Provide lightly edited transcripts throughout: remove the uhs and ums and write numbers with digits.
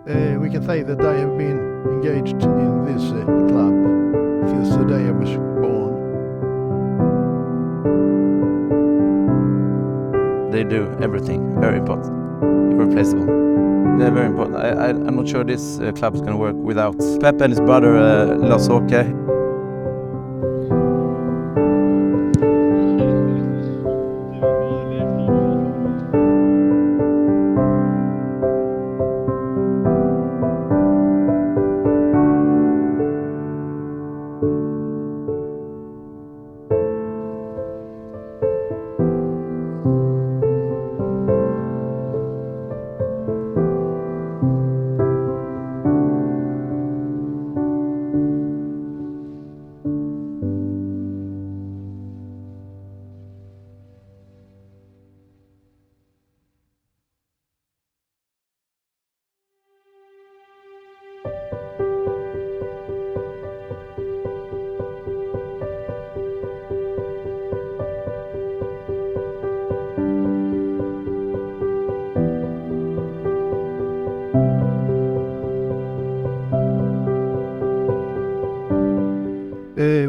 We can say that I have been engaged in this club since the day I was born. They do everything, very important, irreplaceable. They're very important. I'm not sure this club is going to work without Pep and his brother Lars-Åke.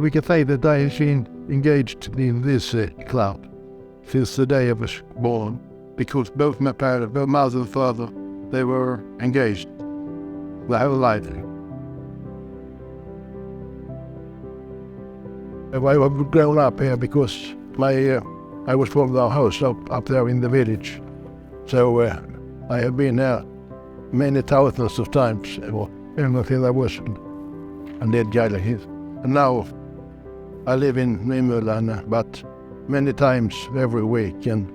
We can say that I have been engaged in this club since the day I was born, because both my parents, both mother and father, they were engaged the whole life. I was grown up here because I was from our house up there in the village, so I have been there many thousands of times, until I was a little guy like this. And now I live in Nymölla, but many times every week, and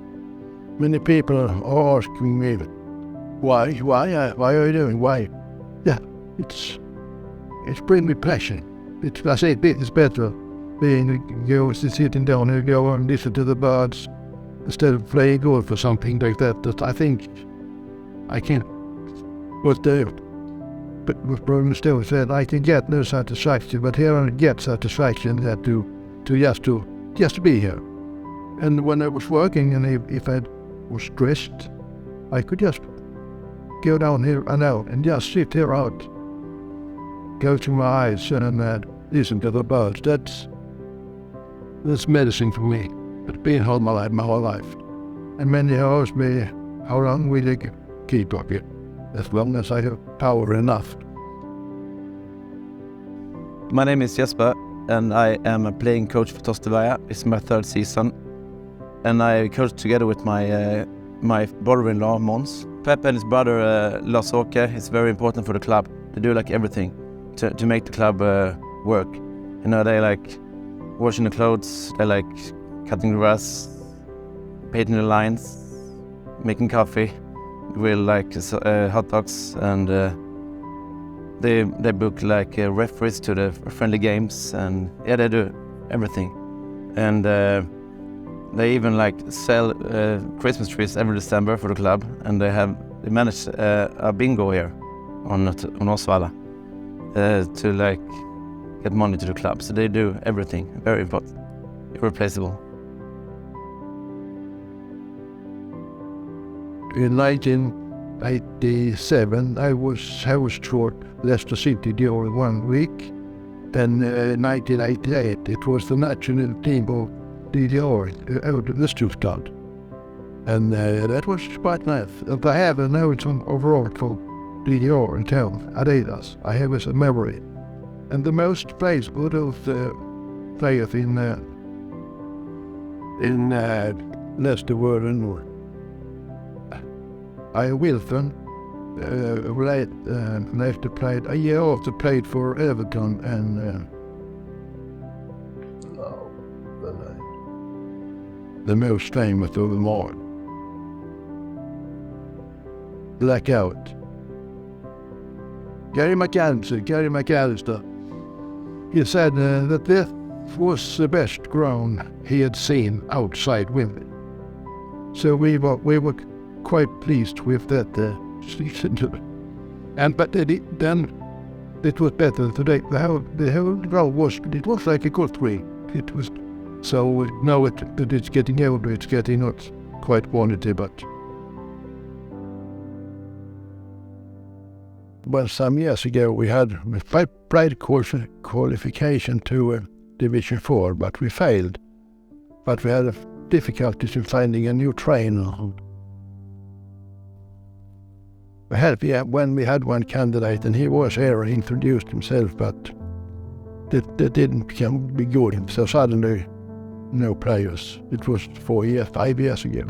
many people are asking me, why are you doing? Why? Yeah, it's bring me pleasure. I say it's better sitting down and go and listen to the birds instead of playing golf or something like that. That I think I can. But what Bruno still said, I can get no satisfaction, but here I get satisfaction that to be here. And when I was working, and if I was stressed, I could just go down here and out and just sit here out, go to my eyes and listen to the birds. That's medicine for me. It's been my whole life. And many ask me, how long will you keep up here? As long as I have power enough. My name is Jesper, and I am a playing coach for Tosteberga. It's my third season, and I coach together with my brother-in-law Måns. Pep and his brother Lars-Åke is very important for the club. They do like everything to make the club work. You know, they like washing the clothes, they like cutting the grass, painting the lines, making coffee. Grill like hot dogs, and they book like referees to the friendly games, and yeah, they do everything. And they even like sell Christmas trees every December for the club, and they manage a bingo here on Osvalla to like get money to the club. So they do everything, very important, irreplaceable. In 1987, I was house toured Leicester City during 1 week. Then 1988, it was the national team of DDR, the Stuttgart. And that was quite nice. I have a note overall for DDR in town, Adidas. I have as a memory. And the most players of the players in Leicester were in I Wilson after played a year after played for Everton and the most famous of them all, Blackout. Gary McAllister. He said that this was the best ground he had seen outside women. So we were quite pleased with that season. But then it was better today. The whole ground was like a good tree. It was so now that it's getting older, it's getting not quite quantity, but Well, some years ago we played qualification to Division 4, but we failed. But we had difficulties in finding a new trainer. When we had one candidate, and he was here and introduced himself, but that didn't be good. So suddenly, no players. It was 5 years ago.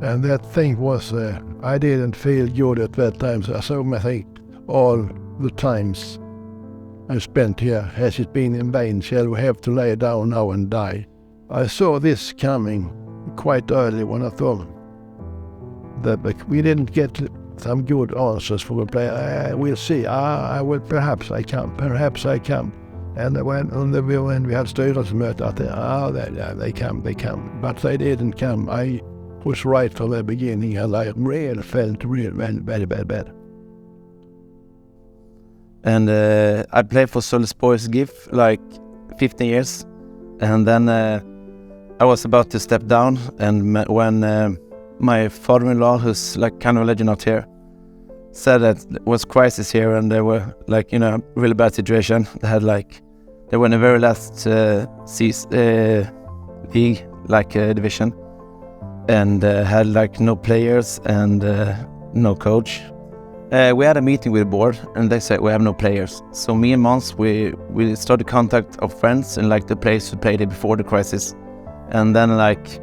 And that thing was, I didn't feel good at that time. So I think all the times I spent here, has it been in vain? Shall we have to lay down now and die? I saw this coming quite early when I thought that we didn't get some good answers for the player. We'll see. Perhaps I come. And when we had styrelsemöte, I thought, they come. But they didn't come. I was right from the beginning, and I really felt very bad. And I played for Sölvesborgs GIF like 15 years. And then I was about to step down, and when my father-in-law, who's like kind of a legend out here, said that there was crisis here, and they were like, really bad situation. They were in the very last league, division, and had like no players and no coach. We had a meeting with the board, and they said we have no players. So me and Måns, we started contact of friends and like the players who played it before the crisis, and then like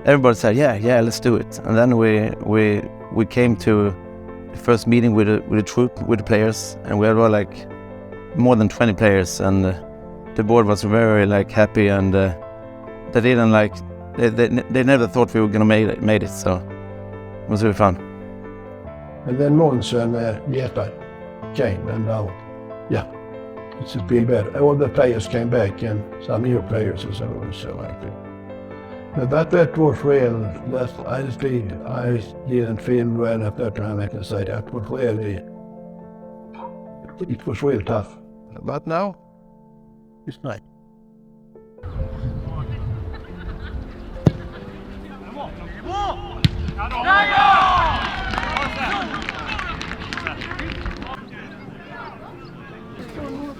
everybody said, yeah, let's do it. And then we came to the first meeting with the troop, with the players, and we had like more than 20 players, and the board was very like happy, and they didn't like they never thought we were gonna made it, so it was really fun. And then Måns and Jetta came, and now, it's been better. All the players came back, and some new players and so like that. But that was real. I didn't feel well at that time, I can say. That was really, it was real tough. But now, it's nice.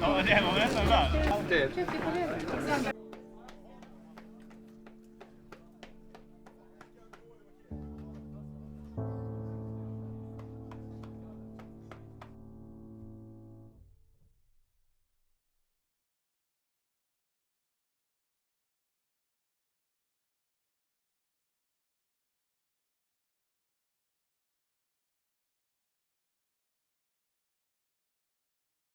Ja, det var nästan där.